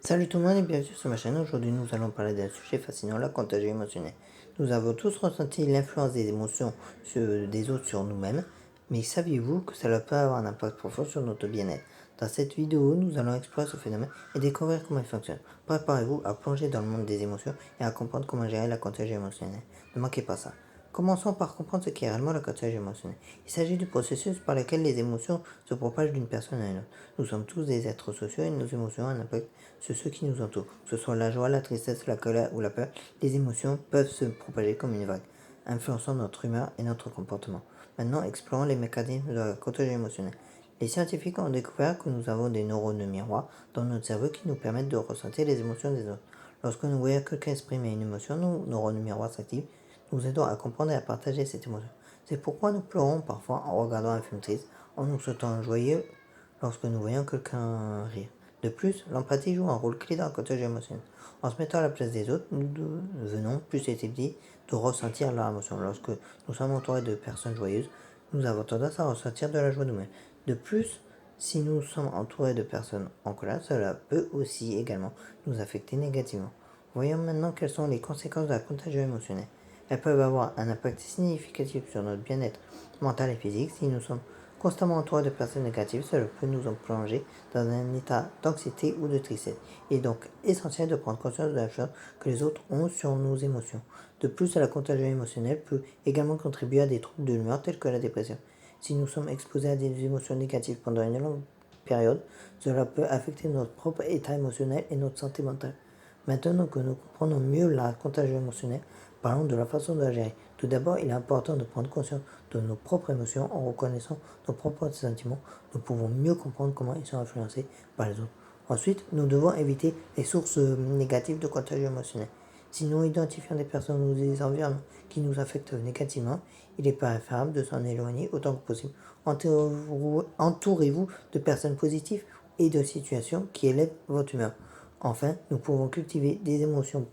Salut tout le monde et bienvenue sur ma chaîne. Aujourd'hui, nous allons parler d'un sujet fascinant, la contagion émotionnelle. Nous avons tous ressenti l'influence des émotions des autres sur nous-mêmes, mais saviez-vous que cela peut avoir un impact profond sur notre bien-être? Dans cette vidéo, nous allons explorer ce phénomène et découvrir comment il fonctionne. Préparez-vous à plonger dans le monde des émotions et à comprendre comment gérer la contagion émotionnelle. Ne manquez pas ça. Commençons par comprendre ce qu'est réellement la contagion émotionnelle. Il s'agit du processus par lequel les émotions se propagent d'une personne à une autre. Nous sommes tous des êtres sociaux et nos émotions ont un impact sur ceux qui nous entourent. Que ce soit la joie, la tristesse, la colère ou la peur, les émotions peuvent se propager comme une vague, influençant notre humeur et notre comportement. Maintenant, explorons les mécanismes de la contagion émotionnelle. Les scientifiques ont découvert que nous avons des neurones miroirs dans notre cerveau qui nous permettent de ressentir les émotions des autres. Lorsque nous voyons quelqu'un exprimer une émotion, nos neurones miroirs s'activent, nous aidons à comprendre et à partager cette émotion. C'est pourquoi nous pleurons parfois en regardant un film triste, en nous sentant joyeux lorsque nous voyons quelqu'un rire. De plus, l'empathie joue un rôle clé dans la contagion émotionnelle. En se mettant à la place des autres, nous devenons plus susceptibles de ressentir leurs émotions. Lorsque nous sommes entourés de personnes joyeuses, nous avons tendance à ressentir de la joie nous-mêmes. De plus, si nous sommes entourés de personnes en colère, cela peut aussi également nous affecter négativement. Voyons maintenant quelles sont les conséquences de la contagion émotionnelle. Elles peuvent avoir un impact significatif sur notre bien-être mental et physique. Si nous sommes constamment entourés de personnes négatives, cela peut nous en plonger dans un état d'anxiété ou de tristesse. Il est donc essentiel de prendre conscience de la chose que les autres ont sur nos émotions. De plus, la contagion émotionnelle peut également contribuer à des troubles de l'humeur tels que la dépression. Si nous sommes exposés à des émotions négatives pendant une longue période, cela peut affecter notre propre état émotionnel et notre santé mentale. Maintenant que nous comprenons mieux la contagion émotionnelle, parlons de la façon de la gérer. Tout d'abord, il est important de prendre conscience de nos propres émotions. En reconnaissant nos propres sentiments, nous pouvons mieux comprendre comment ils sont influencés par les autres. Ensuite, nous devons éviter les sources négatives de contagion émotionnelle. Si nous identifions des personnes ou des environnements qui nous affectent négativement, il est préférable de s'en éloigner autant que possible. Entourez-vous de personnes positives et de situations qui élèvent votre humeur. Enfin, nous pouvons cultiver des émotions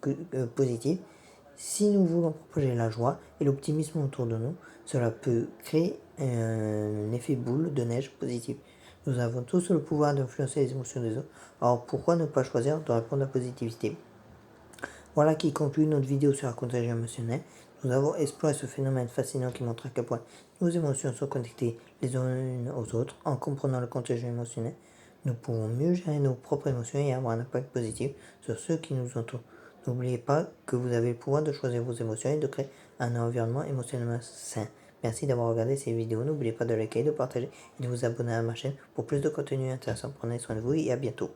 positives. Si nous voulons propager la joie et l'optimisme autour de nous, cela peut créer un effet boule de neige positif. Nous avons tous le pouvoir d'influencer les émotions des autres, alors pourquoi ne pas choisir de répondre à la positivité? Voilà qui conclut notre vidéo sur la contagion émotionnelle. Nous avons exploré ce phénomène fascinant qui montre à quel point nos émotions sont connectées les unes aux autres. En comprenant la contagion émotionnelle, nous pouvons mieux gérer nos propres émotions et avoir un impact positif sur ceux qui nous entourent. N'oubliez pas que vous avez le pouvoir de choisir vos émotions et de créer un environnement émotionnellement sain. Merci d'avoir regardé cette vidéo. N'oubliez pas de liker, de partager et de vous abonner à ma chaîne pour plus de contenu intéressant. Prenez soin de vous et à bientôt.